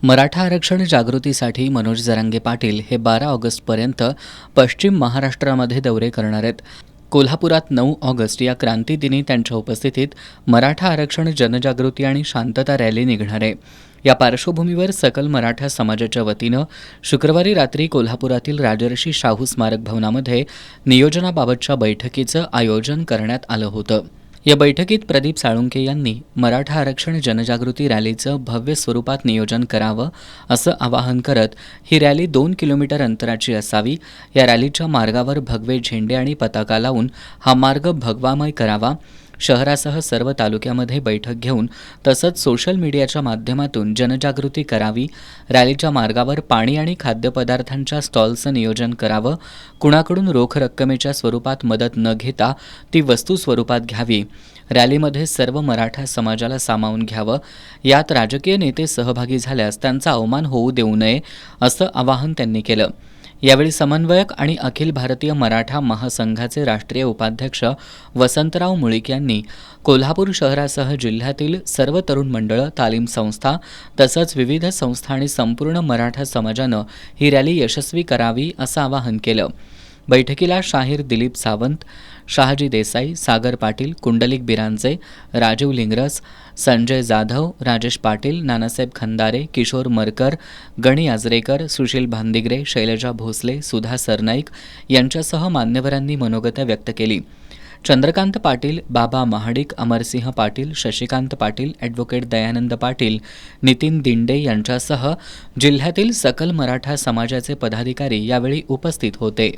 मराठा आरक्षण जागृतीसाठी मनोज जरांगे पाटील हे 12 ऑगस्टपर्यंत पश्चिम महाराष्ट्रामध्ये दौरे करणार आहेत. कोल्हापुरात 9 ऑगस्ट या क्रांतीदिनी त्यांच्या उपस्थितीत मराठा आरक्षण जनजागृती आणि शांतता रॅली निघणार आहे. या पार्श्वभूमीवर सकल मराठा समाजाच्या वतीनं शुक्रवारी रात्री कोल्हापुरातील राजर्षी शाहू स्मारक भवनामध्ये नियोजनाबाबतच्या बैठकीचं आयोजन करण्यात आलं होतं. या बैठकीत प्रदीप साळुंखे यांनी मराठा आरक्षण जनजागृती रॅलीचं भव्य स्वरूपात नियोजन करावं असं आवाहन करत ही रॅली 2 किलोमीटर अंतराची असावी. या रॅलीच्या मार्गावर भगवे झेंडे आणि पताका लावून हा मार्ग भगवामय करावा. शहरासह सर्व तालुक्यामध्ये बैठक घेऊन तसंच सोशल मीडियाच्या माध्यमातून जनजागृती करावी. रॅलीच्या मार्गावर पाणी आणि खाद्यपदार्थांच्या स्टॉल्सचं नियोजन करावं. कुणाकडून रोख रक्कमेच्या स्वरूपात मदत न घेता ती वस्तू स्वरूपात घ्यावी. रॅलीमध्ये सर्व मराठा समाजाला सामावून घ्यावं. यात राजकीय नेते सहभागी झाल्यास त्यांचा अवमान होऊ देऊ नये असं आवाहन त्यांनी केलं. यावेळी समन्वयक आणि अखिल भारतीय मराठा महासंघाचे राष्ट्रीय उपाध्यक्ष वसंतराव मुळीक यांनी कोल्हापूर शहरासह जिल्ह्यातील सर्व तरुण मंडळं, तालीम संस्था तसंच विविध संस्था आणि संपूर्ण मराठा समाजानं ही रॅली यशस्वी करावी असं आवाहन केलं. बैठकीला शाहीर दिलीप सावंत, शहाजी देसाई, सागर पाटील, कुंडलिक बिरांजे, राजीव लिंगरस, संजय जाधव, राजेश पाटील, नानासाहेब खंदारे, किशोर मरकर, गणी आजरेकर, सुशील भांदिगरे, शैलजा भोसले, सुधा सरनाईक यांच्यासह मान्यवरांनी मनोगत व्यक्त केली. चंद्रकांत पाटील, बाबा महाडिक, अमरसिंह पाटील, शशिकांत पाटील, ॲडव्होकेट दयानंद पाटील, नितीन दिंडे यांच्यासह जिल्ह्यातील सकल मराठा समाजाचे पदाधिकारी यावेळी उपस्थित होते.